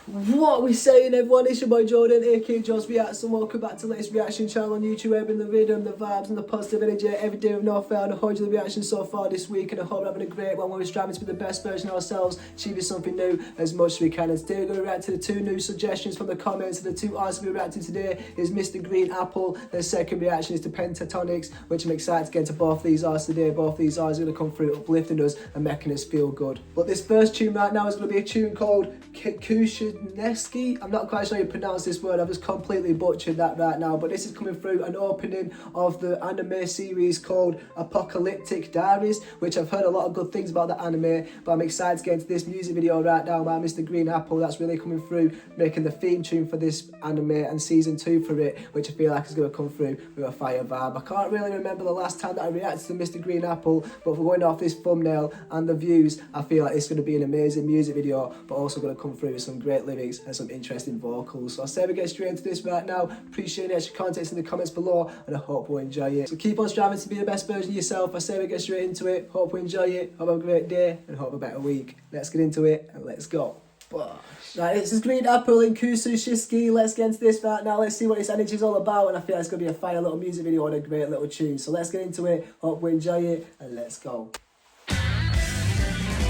What are we saying, everyone? It's your boy Jordan, aka Joss Reacts, and welcome back to the latest reaction channel on YouTube. Where I bring the rhythm, the vibes, and the positive energy every day with no fail. And I hope you the reactions so far this week, and I hope you're having a great one where we're striving to be the best version of ourselves, achieving something new as much as we can. And today we're going to react to the two new suggestions from the comments. And the two artists we're reacting today is Mr. Green Apple. The second reaction is to Pentatonics, which I'm excited to get into both these artists today. Both these artists are going to come through uplifting us and making us feel good. But this first tune right now is going to be a tune called kusushiki. I'm not quite sure how you pronounce this word. I've just completely butchered that right now. But this is coming through an opening of the anime series called Apocalyptic Diaries, which I've heard a lot of good things about the anime. But I'm excited to get into this music video right now by Mr. Green Apple. That's really coming through, making the theme tune for this anime and season 2 for it, which I feel like is going to come through with a fire vibe. I can't really remember the last time that I reacted to Mr. Green Apple, but for going off this thumbnail and the views, I feel like it's going to be an amazing music video, but also going to come through with some great lyrics and some interesting vocals. So I say we get straight into this right now. Appreciate the extra context in the comments below, and I hope we'll enjoy it. So keep on striving to be the best version of yourself. I say we get straight into it. Hope we enjoy it. Hope have a great day, and hope a better week. Let's get into it, and let's go. Right, this is Green Apple and kusushiki. Let's get into this right now. Let's see what this energy is all about, and I feel like it's going to be a fire little music video and a great little tune. So let's get into it. Hope we enjoy it, and let's go.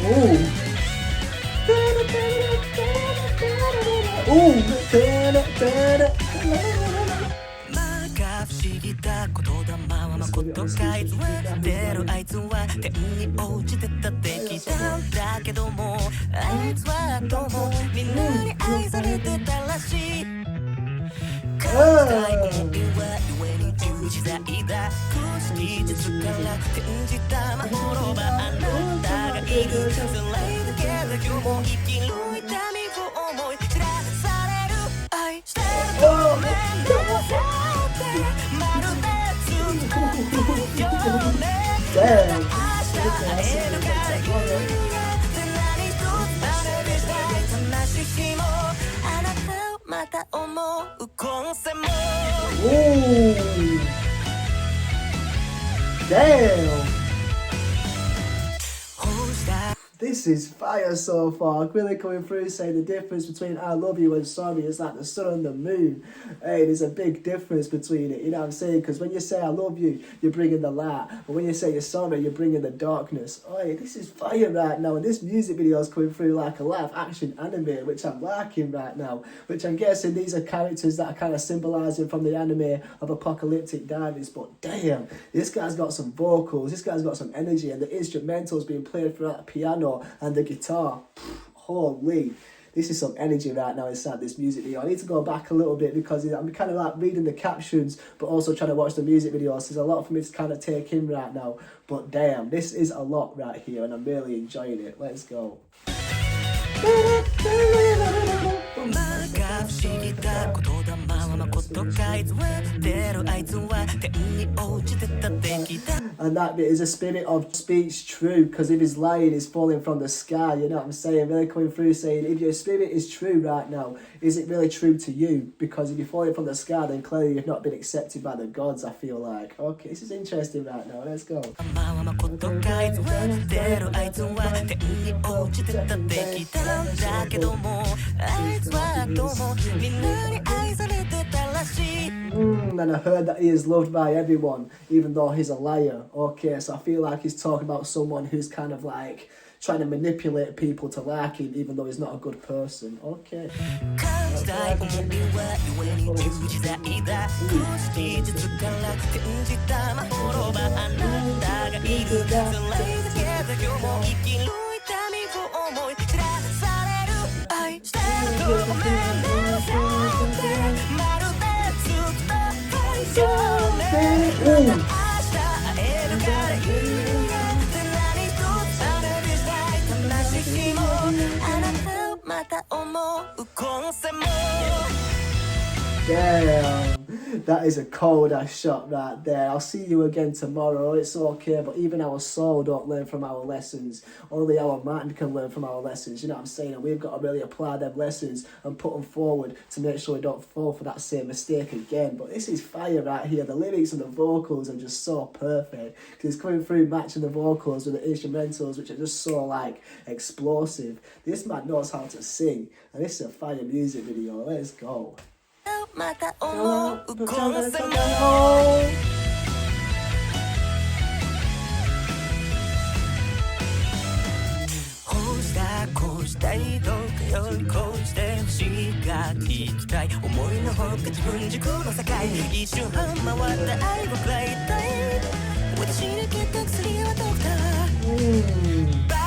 Ooh. Ooh. 不思議だ言霊はまことかいつ出るあいつは天に落ちてた敵だだけどもあいつはどうもみんなに愛されてたらしい感じたい思いは故に重視在だ苦しき術から転じたまほろばあなたがいる辛いだけだ今日も生きる痛みを思い知らされる愛してるごめんなさいDamn! This is fire so far. Really coming through saying the difference between I love you and sorry is like the sun and the moon. Hey, there's a big difference between it, you know what I'm saying? Because when you say I love you, you're bringing the light. But when you say you're sorry, you're bringing the darkness. Hey, this is fire right now. And this music video is coming through like a live action anime, which I'm liking right now. Which I'm guessing these are characters that are kind of symbolising from the anime of Apocalyptic Diaries. But damn, this guy's got some vocals, this guy's got some energy, and the instrumentals being played throughout the piano and the guitar. Holy, this is some energy right now inside this music video. I need to go back a little bit because I'm kind of like reading the captions but also trying to watch the music video, so there's a lot for me to kind of take in right now. But damn, this is a lot right here and I'm really enjoying it. Let's go. And that bit is a spirit of speech true, because if he's lying, he's falling from the sky, you know what I'm saying? Really coming through saying, if your spirit is true right now, is it really true to you? Because if you're falling from the sky, then clearly you've not been accepted by the gods, I feel like. Okay, this is interesting right now, let's go. And I heard that he is loved by everyone, even though he's a liar. Okay, so I feel like he's talking about someone who's kind of like trying to manipulate people to like him, even though he's not a good person. Okay. Damn, That is a cold ass shot right there. I'll see you again tomorrow. It's okay, but even our soul don't learn from our lessons. Only our mind can learn from our lessons. You know what I'm saying? And we've got to really apply them lessons and put them forward to make sure we don't fall for that same mistake again. But this is fire right here. The lyrics and the vocals are just so perfect because it's coming through matching the vocals with the instrumentals, which are just so like explosive. This man knows how to sing, and this is a fire music video. Let's go. また思うこの狭いこうしたいどうかよりこうしてほしいが聞きたい思いのほか自分軸の境一瞬半回った愛を食らいたい私に決った薬はドクター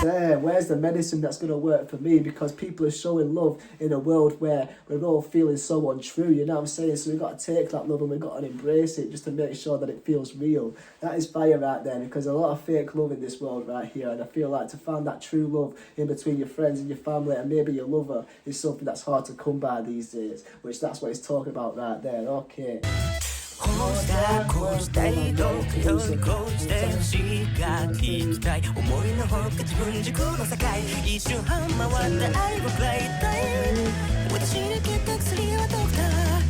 There, where's the medicine that's going to work for me? Because people are showing love in a world where we're all feeling so untrue, you know what I'm saying? So we've got to take that love and we've got to embrace it just to make sure that it feels real. That is fire right there, because there's a lot of fake love in this world right here, and I feel like to find that true love in between your friends and your family and maybe your lover is something that's hard to come by these days, which that's what he's talking about right there. Okay. こうしたいどうかよりこうしてほしいが聞きたい思いのほか自分軸の境一瞬半回った愛を食らいたい私に決った薬はドクター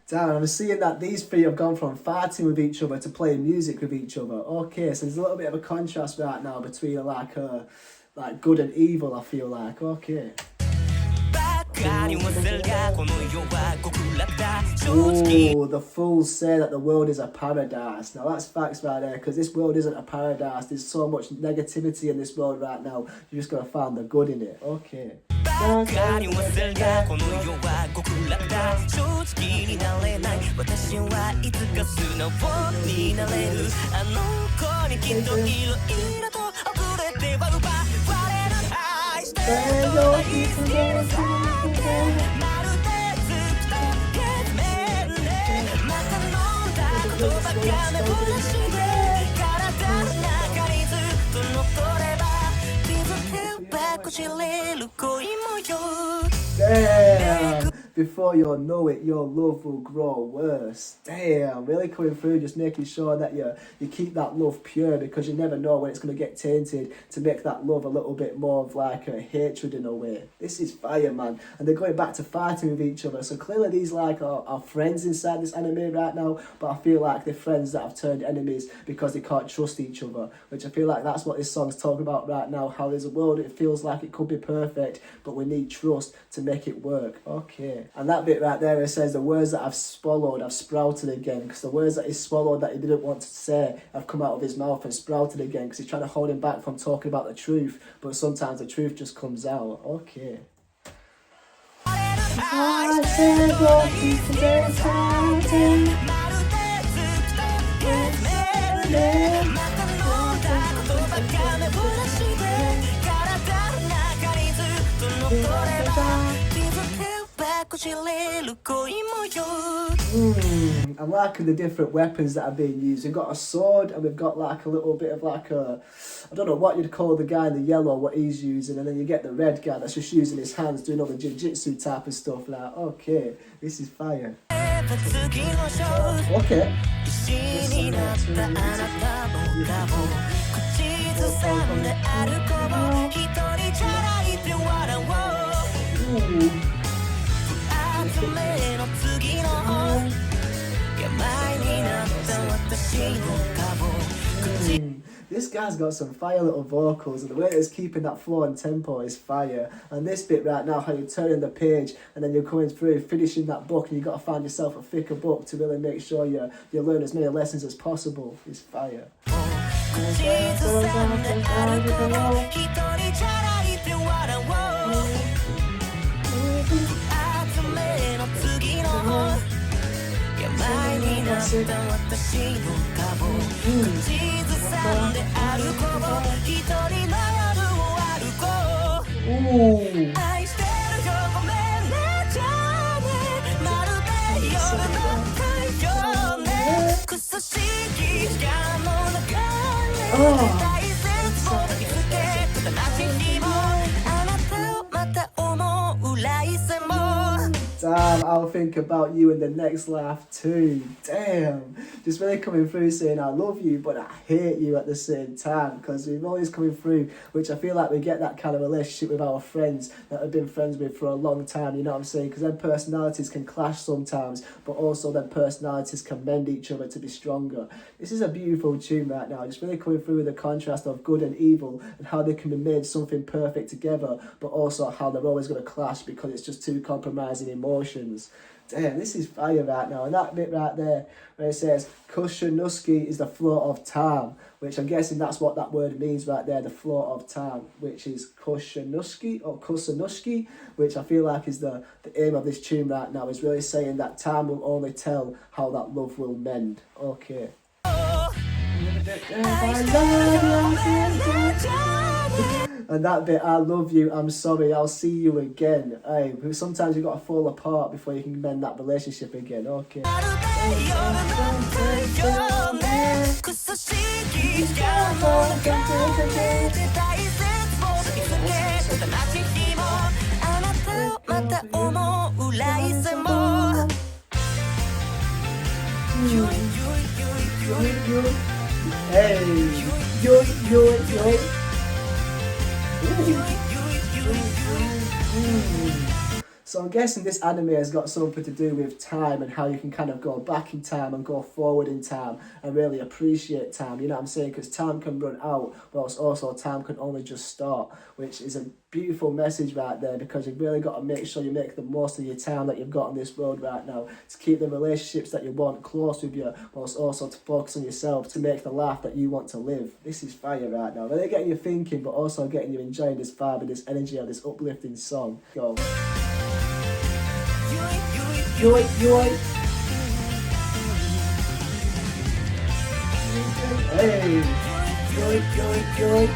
Damn, I'm seeing that these three have gone from fighting with each other to playing music with each other. Okay, so there's a little bit of a contrast right now between like good and evil, I feel like. Okay. Oh, the fools say that the world is a paradise. Now that's facts right there, because this world isn't a paradise. There's so much negativity in this world right now. You just gotta find the good in it. Okay. Damn! Before you know it, your love will grow worse. Damn, really coming through, just making sure that you keep that love pure, because you never know when it's going to get tainted, to make that love a little bit more of like a hatred in a way. This is fire, man. And they're going back to fighting with each other. So clearly these like are friends inside this anime right now, but I feel like they're friends that have turned enemies because they can't trust each other, which I feel like that's what this song's talking about right now, how there's a world, it feels like it could be perfect, but we need trust to make it work. Okay. And that bit right there, it says the words that I've swallowed have sprouted again, because the words that he swallowed that he didn't want to say have come out of his mouth and sprouted again, because he's trying to hold him back from talking about the truth, but sometimes the truth just comes out. Okay. I'm liking the different weapons that are being used. We've got a sword and we've got like a little bit of like a, I don't know what you'd call the guy in the yellow, what he's using, and then you get the red guy that's just using his hands doing all the jiu-jitsu type of stuff. Like, okay, this is fire. Okay. This guy's got some fire little vocals, and the way he's keeping that flow and tempo is fire. And this bit right now, how you're turning the page and then you're coming through, finishing that book, and you've got to find yourself a thicker book to really make sure you learn as many lessons as possible, is fire. Damn, I'll think about you in the next laugh too. Damn. Just really coming through saying I love you, but I hate you at the same time. Because we've always coming through, which I feel like we get that kind of relationship with our friends that have been friends with for a long time, you know what I'm saying? Because their personalities can clash sometimes, but also their personalities can mend each other to be stronger. This is a beautiful tune right now. Just really coming through with the contrast of good and evil and how they can be made something perfect together, but also how they're always going to clash because it's just two compromising emotions. Damn, this is fire right now. And that bit right there where it says kusushiki is the flow of time, which I'm guessing that's what that word means right there, the flow of time, which is kusushiki, which I feel like is the aim of this tune right now, is really saying that time will only tell how that love will mend. Okay. And that bit, I love you, I'm sorry, I'll see you again. Hey, sometimes you've got to fall apart before you can mend that relationship again. Okay. Hey, yo, yo, yo. So I'm guessing this anime has got something to do with time and how you can kind of go back in time and go forward in time and really appreciate time, you know what I'm saying? Because time can run out, whilst also time can only just start, which is a beautiful message right there, because you've really got to make sure you make the most of your time that you've got on this world right now, to keep the relationships that you want close with you, whilst also to focus on yourself, to make the life that you want to live. This is fire right now. Really getting you thinking, but also getting you enjoying this vibe and this energy of this uplifting song. Go. Yoy, yoy. Hey. Yoy, yoy, yoy.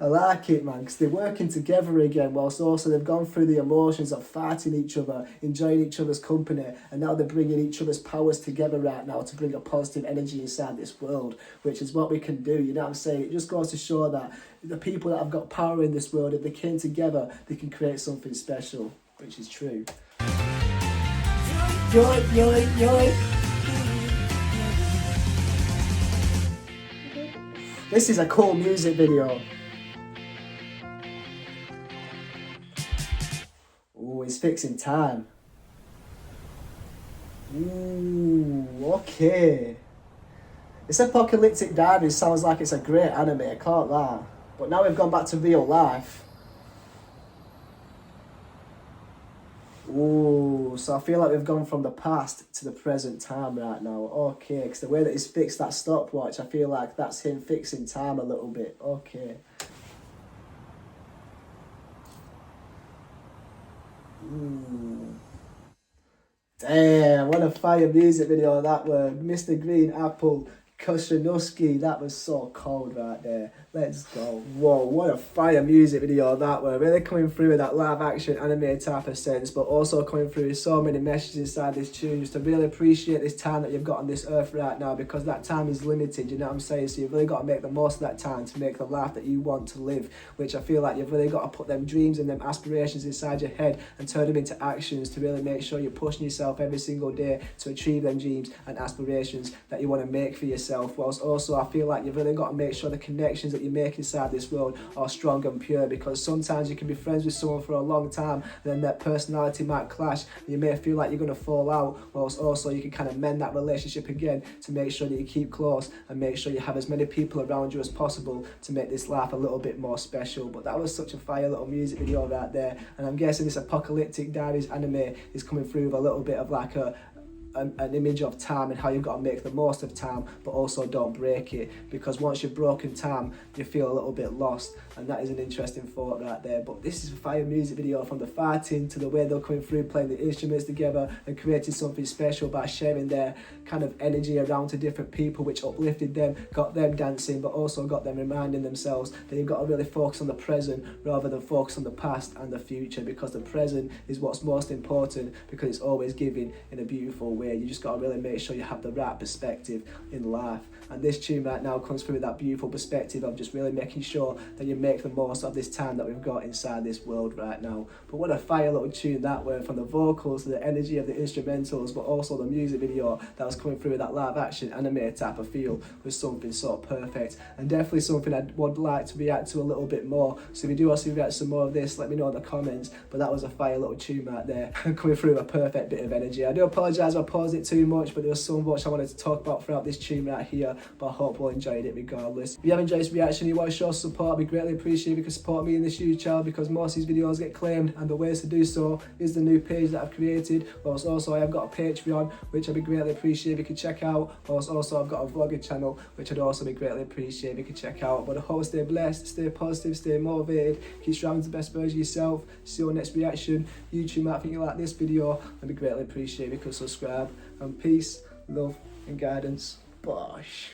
I like it, man, because they're working together again, whilst also they've gone through the emotions of fighting each other, enjoying each other's company, and now they're bringing each other's powers together right now to bring a positive energy inside this world, which is what we can do, you know what I'm saying? It just goes to show that the people that have got power in this world, if they came together, they can create something special, which is true. Yoy, yoy, yoy. This is a cool music video. Ooh, he's fixing time. Ooh, okay. This Apocalyptic Diary sounds like it's a great anime, I can't lie. But now we've gone back to real life. Ooh, so I feel like we've gone from the past to the present time right now. Okay, because the way that he's fixed that stopwatch, I feel like that's him fixing time a little bit. Okay. Ooh. Damn, what a fire music video that word. Mr. Green Apple, kusushiki, that was so cold right there. Let's go. Whoa, what a fire music video that were. Really coming through with that live action anime type of sense, but also coming through with so many messages inside this tune, just to really appreciate this time that you've got on this earth right now, because that time is limited, you know what I'm saying? So you've really got to make the most of that time to make the life that you want to live, which I feel like you've really got to put them dreams and them aspirations inside your head and turn them into actions to really make sure you're pushing yourself every single day to achieve them dreams and aspirations that you want to make for yourself. Whilst also I feel like you've really got to make sure the connections that you make inside this world are strong and pure, because sometimes you can be friends with someone for a long time and then their personality might clash and you may feel like you're going to fall out, whilst also you can kind of mend that relationship again to make sure that you keep close and make sure you have as many people around you as possible to make this life a little bit more special. But that was such a fire little music video right there, and I'm guessing this Apocalyptic Diaries anime is coming through with a little bit of like an image of time and how you've got to make the most of time, but also don't break it, because once you've broken time you feel a little bit lost, and that is an interesting thought right there. But this is a fire music video, from the fighting to the way they're coming through playing the instruments together and creating something special by sharing their kind of energy around to different people, which uplifted them, got them dancing, but also got them reminding themselves that you've got to really focus on the present rather than focus on the past and the future, because the present is what's most important, because it's always giving in a beautiful way. way. You just got to really make sure you have the right perspective in life. And this tune right now comes through with that beautiful perspective of just really making sure that you make the most of this time that we've got inside this world right now. But what a fire little tune that was, from the vocals to the energy of the instrumentals, but also the music video that was coming through with that live action anime type of feel was something so perfect, and definitely something I would like to react to a little bit more. So if you do want to see me react to some more of this, let me know in the comments. But that was a fire little tune right there, coming through a perfect bit of energy. I do apologise if I paused it too much, but there was so much I wanted to talk about throughout this tune right here, but I hope you all enjoyed it regardless. If you have enjoyed this reaction, you want to show support, I'd be greatly appreciated if you could support me in this huge channel, because most of these videos get claimed, and the ways to do so is the new page that I've created. Whilst also I have got a Patreon, which I'd be greatly appreciated if you could check out. Whilst also I've got a vlogging channel, which I'd also be greatly appreciated if you could check out. But I hope stay blessed, stay positive, stay motivated, keep striving to the best version of yourself. See you on next reaction. YouTube might think you like this video, I'd be greatly appreciated if you could subscribe. And peace, love and guidance. Bosh.